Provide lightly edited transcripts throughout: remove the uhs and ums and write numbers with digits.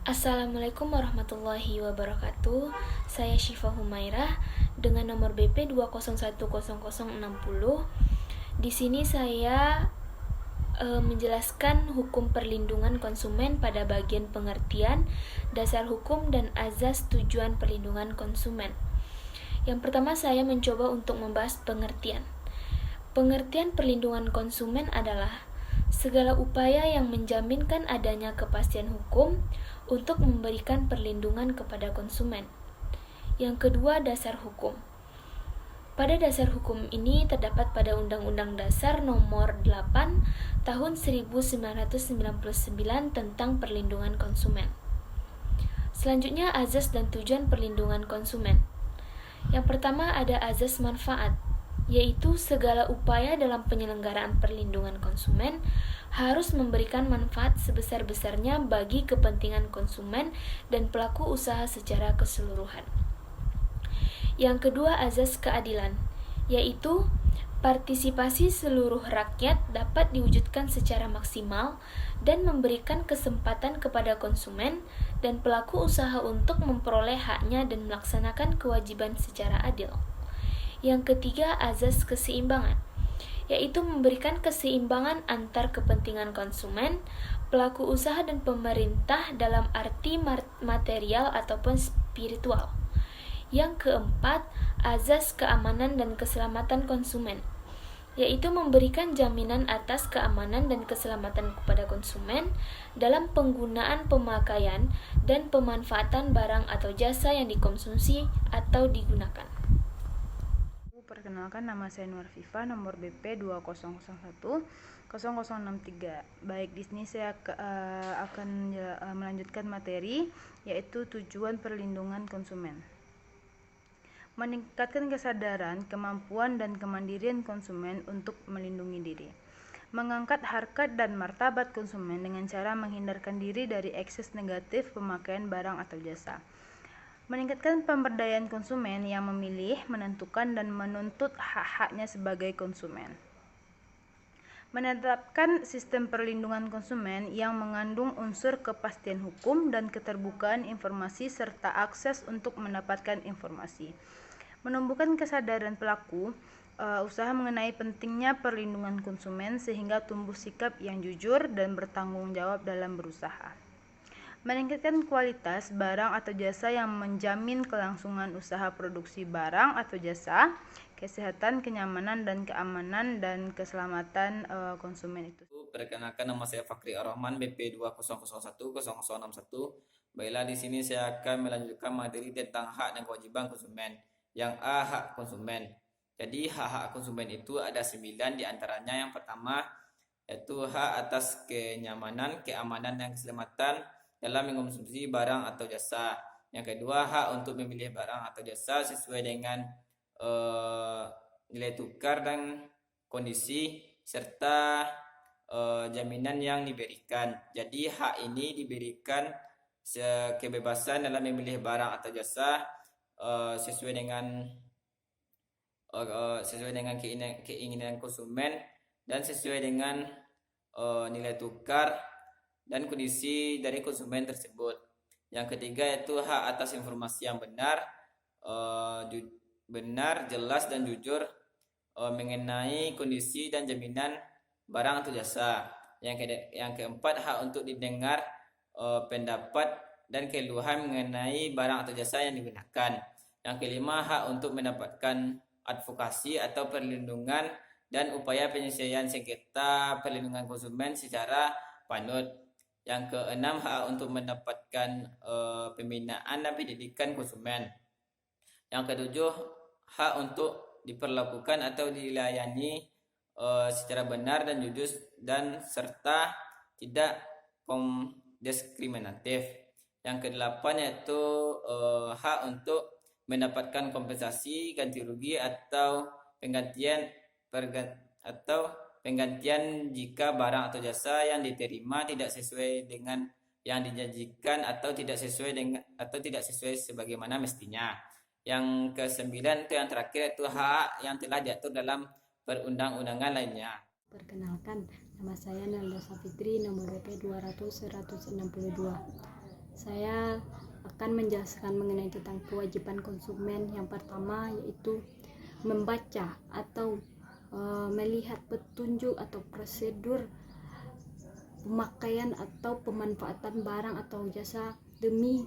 Assalamualaikum warahmatullahi wabarakatuh. Saya Syifa Humairah dengan nomor BP 2010060. Di sini saya menjelaskan hukum perlindungan konsumen pada bagian pengertian, dasar hukum dan azas tujuan perlindungan konsumen. Yang pertama saya mencoba untuk membahas pengertian. Pengertian perlindungan konsumen adalah segala upaya yang menjaminkan adanya kepastian hukum untuk memberikan perlindungan kepada konsumen. Yang kedua, dasar hukum. Pada dasar hukum ini terdapat pada Undang-Undang Dasar Nomor 8 Tahun 1999 tentang perlindungan konsumen. Selanjutnya, azas dan tujuan perlindungan konsumen. Yang pertama ada azas manfaat, yaitu segala upaya dalam penyelenggaraan perlindungan konsumen harus memberikan manfaat sebesar-besarnya bagi kepentingan konsumen dan pelaku usaha secara keseluruhan. Yang kedua, azas keadilan, yaitu partisipasi seluruh rakyat dapat diwujudkan secara maksimal dan memberikan kesempatan kepada konsumen dan pelaku usaha untuk memperoleh haknya dan melaksanakan kewajiban secara adil. Yang ketiga, azas keseimbangan, yaitu memberikan keseimbangan antar kepentingan konsumen, pelaku usaha dan pemerintah dalam arti material ataupun spiritual. Yang keempat, azas keamanan dan keselamatan konsumen, yaitu memberikan jaminan atas keamanan dan keselamatan kepada konsumen dalam penggunaan, pemakaian, dan pemanfaatan barang atau jasa yang dikonsumsi atau digunakan. Perkenalkan, nama saya Nur Fifa, nomor BP 200100063. Baik, di sini saya akan melanjutkan materi, yaitu tujuan perlindungan konsumen. Meningkatkan kesadaran, kemampuan, dan kemandirian konsumen untuk melindungi diri. Mengangkat harkat dan martabat konsumen dengan cara menghindarkan diri dari ekses negatif pemakaian barang atau jasa. Meningkatkan pemberdayaan konsumen yang memilih, menentukan, dan menuntut hak-haknya sebagai konsumen. Menetapkan sistem perlindungan konsumen yang mengandung unsur kepastian hukum dan keterbukaan informasi serta akses untuk mendapatkan informasi. Menumbuhkan kesadaran pelaku usaha mengenai pentingnya perlindungan konsumen sehingga tumbuh sikap yang jujur dan bertanggung jawab dalam berusaha. Meningkatkan kualitas barang atau jasa yang menjamin kelangsungan usaha produksi barang atau jasa, kesehatan, kenyamanan, dan keamanan dan keselamatan konsumen itu. Perkenalkan, nama saya Fakri Ar-Rahman, BP 20010010061. Baiklah, di sini saya akan melanjutkan materi tentang hak dan kewajiban konsumen. Yang A, hak konsumen. Jadi hak-hak konsumen itu ada 9 diantaranya. Yang pertama yaitu hak atas kenyamanan, keamanan, dan keselamatan dalam mengkonsumsi barang atau jasa. Yang kedua, hak untuk memilih barang atau jasa sesuai dengan nilai tukar dan kondisi serta jaminan yang diberikan. Jadi hak ini diberikan kebebasan dalam memilih barang atau jasa sesuai dengan keinginan konsumen dan sesuai dengan nilai tukar dan kondisi dari konsumen tersebut. Yang ketiga yaitu hak atas informasi yang benar, jelas dan jujur mengenai kondisi dan jaminan barang atau jasa. Yang keempat, hak untuk didengar pendapat dan keluhan mengenai barang atau jasa yang digunakan. Yang kelima, hak untuk mendapatkan advokasi atau perlindungan dan upaya penyelesaian sengketa perlindungan konsumen secara panut. Yang keenam, hak untuk mendapatkan pembinaan dan pendidikan konsumen. Yang ketujuh, hak untuk diperlakukan atau dilayani secara benar dan jujur dan serta tidak diskriminatif. Yang kedelapan yaitu hak untuk mendapatkan kompensasi, ganti rugi atau penggantian jika barang atau jasa yang diterima tidak sesuai dengan yang dijanjikan atau tidak sesuai sebagaimana mestinya. Yang kesembilan itu yang terakhir itu hak yang telah diatur dalam perundang-undangan lainnya. Perkenalkan, nama saya Nalda Safitri, nomor BP 2001062. Saya akan menjelaskan mengenai tentang kewajiban konsumen. Yang pertama yaitu membaca atau melihat petunjuk atau prosedur pemakaian atau pemanfaatan barang atau jasa demi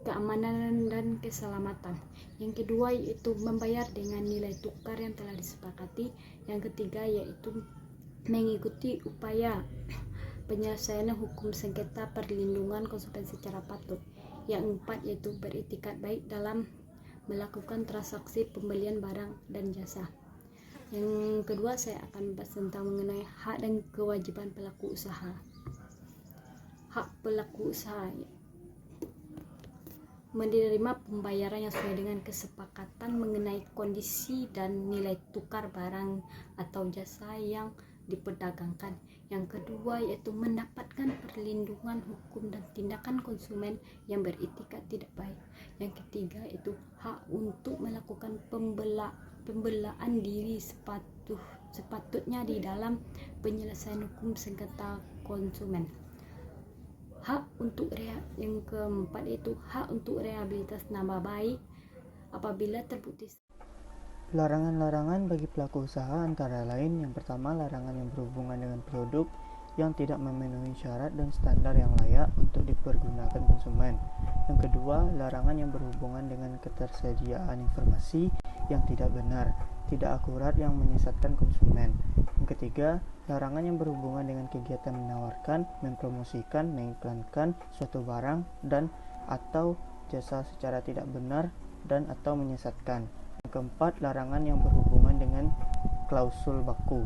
keamanan dan keselamatan. Yang kedua yaitu membayar dengan nilai tukar yang telah disepakati. Yang ketiga yaitu mengikuti upaya penyelesaian hukum sengketa perlindungan konsumen secara patut. Yang keempat yaitu beretikat baik dalam melakukan transaksi pembelian barang dan jasa. Yang kedua saya akan bahas tentang mengenai hak dan kewajiban pelaku usaha. Hak pelaku usaha menerima pembayaran yang sesuai dengan kesepakatan mengenai kondisi dan nilai tukar barang atau jasa yang diperdagangkan. Yang kedua yaitu mendapatkan perlindungan hukum dan tindakan konsumen yang beretikat tidak baik. Yang ketiga yaitu hak untuk melakukan pembelaan diri sepatutnya di dalam penyelesaian hukum sengketa konsumen. Yang keempat yaitu hak untuk rehabilitasi nama baik apabila terbukti. Larangan-larangan bagi pelaku usaha antara lain: yang pertama, larangan yang berhubungan dengan produk yang tidak memenuhi syarat dan standar yang layak untuk dipergunakan konsumen. Yang kedua, larangan yang berhubungan dengan ketersediaan informasi yang tidak benar, tidak akurat yang menyesatkan konsumen. Yang ketiga, larangan yang berhubungan dengan kegiatan menawarkan, mempromosikan, mengiklankan suatu barang dan atau jasa secara tidak benar dan atau menyesatkan. Yang keempat, larangan yang berhubungan dengan klausul baku.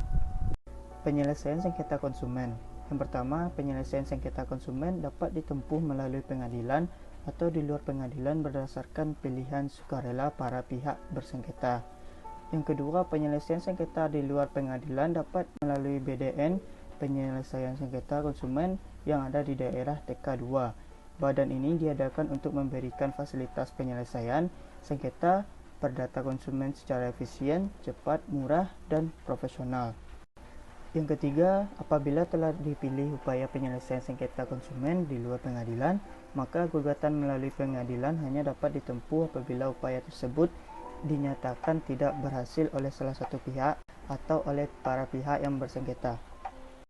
Penyelesaian sengketa konsumen. Yang pertama, penyelesaian sengketa konsumen dapat ditempuh melalui pengadilan atau di luar pengadilan berdasarkan pilihan sukarela para pihak bersengketa. Yang kedua, penyelesaian sengketa di luar pengadilan dapat melalui BDN, penyelesaian sengketa konsumen yang ada di daerah TK2. Badan ini diadakan untuk memberikan fasilitas penyelesaian sengketa perdata konsumen secara efisien, cepat, murah, dan profesional. Yang ketiga, apabila telah dipilih upaya penyelesaian sengketa konsumen di luar pengadilan, maka gugatan melalui pengadilan hanya dapat ditempuh apabila upaya tersebut dinyatakan tidak berhasil oleh salah satu pihak atau oleh para pihak yang bersengketa.